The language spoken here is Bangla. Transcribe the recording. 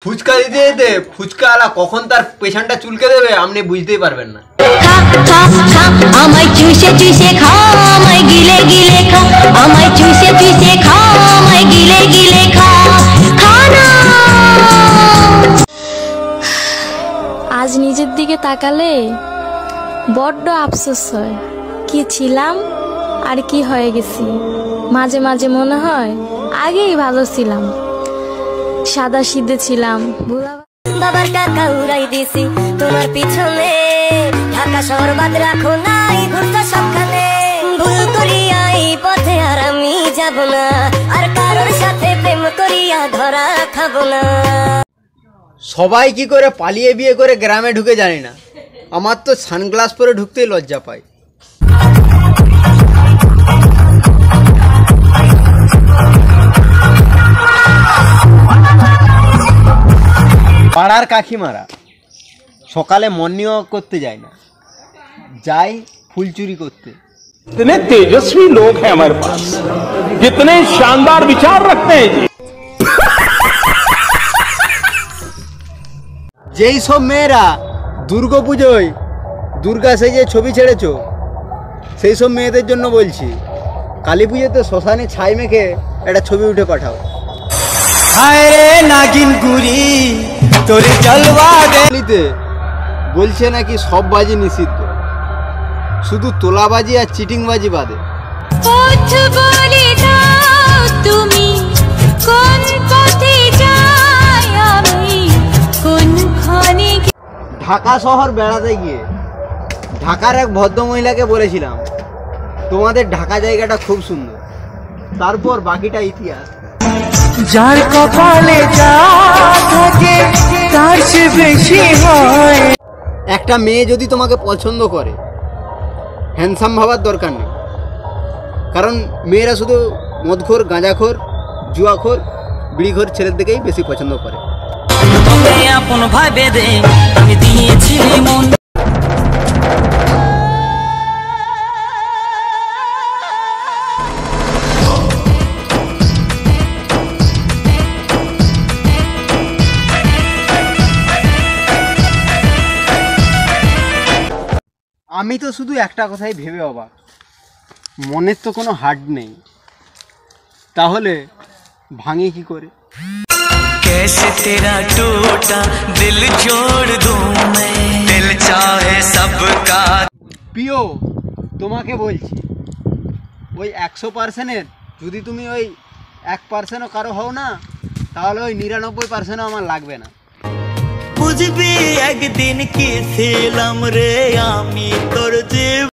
ফুচকা দিতে দিতে ফুচকাওয়ালা কখন তার পেছনটা চুলকে দেবে আপনি বুঝতেই পারবেন না। আমায় চুষে চুষে খা, আমায় গিলে গিলে খা, আমায় চুষে চুষে খা, আমায় গিলে গিলে খা, খানা। আজ নিজের দিকে তাকালে বড্ড আফসোস হয়, কি ছিলাম আর কি হয়ে গেছি। মাঝে মাঝে মনে হয় আগেই ভালো ছিলাম, সাদা সিধে ছিলাম। বাবার টাকা উড়াই দিছি তোমার পিছনে, ঢাকা শহর বাদ রাখো নাই, ঘুরতে সবখানে। ভুল করিয়া এই পথে আর আমি যাব না, আর কারোর সাথে প্রেম করিয়া ধরা খাবো না। সবাই কি করে পালিয়ে বিয়ে করে গ্রামে ঢুকে জানি না, আমার তো সানগ্লাস পরে ঢুকতেই লজ্জা পাই। পাড়ার কাকিমারা সকালে মর্নিং ওয়াক করতে যায় না, যায় ফুল চুরি করতে। इतने तेजस्वी लोग हैं हमारे पास, कितने शानदार विचार रखते हैं जी। যেই সব মেয়েরা দুর্গা পুজোয় দুর্গা সেজে ছবি ছেড়েছো, সেই সব মেয়েদের জন্য বলছি, কালী পুজোতে শ্মশানে ছাই মেখে একটা ছবি উঠে পাঠাও। হায় রে নাগিন গুরি তোর জলওয়া গলিতে বলছে নাকি সব বাজি নিষিদ্ধ, শুধু তোলাবাজি আর চিটিংবাজি বাদে। তুমি কোন পথে যাই আমি কোন ক্ষণে। ঢাকা শহর বেড়াতে গিয়ে ঢাকার এক ভদ্রমহিলাকে বলেছিলাম তোমাদের ঢাকা জায়গাটা খুব সুন্দর, তারপর বাকিটা ইতিহাস। যার কপালে যা থাকে তার চেয়ে বেশি হয়। একটা মেয়ে যদি তোমাকে পছন্দ করে, হ্যান্ডসাম ভাবার দরকার নেই, কারণ মেয়েরা শুধু মদখোর, গাঁজাখোর, জুয়াখোর, বিড়িখোর ছেলের দিকেই বেশি পছন্দ করে। আপন ভাবে দে আমি দিয়েছি মন। আমি তো শুধু একটা কথাই ভেবে অবাক, মনের তো কোনো হার্ট নেই, তাহলে ভাঙে কি করে? कैसे तेरा टूटा दिल जोड़ दूं मैं, दिल चाहे सबका। প্রিয়, তোমাকে বলছি, ওই 100%-এর যদি তুমি ওই 1%ও কারো হও না, তাহলে ওই 99%ও আমার লাগবে না। বুঝবি একদিন কি ছিলাম রে আমি তোর জীবন।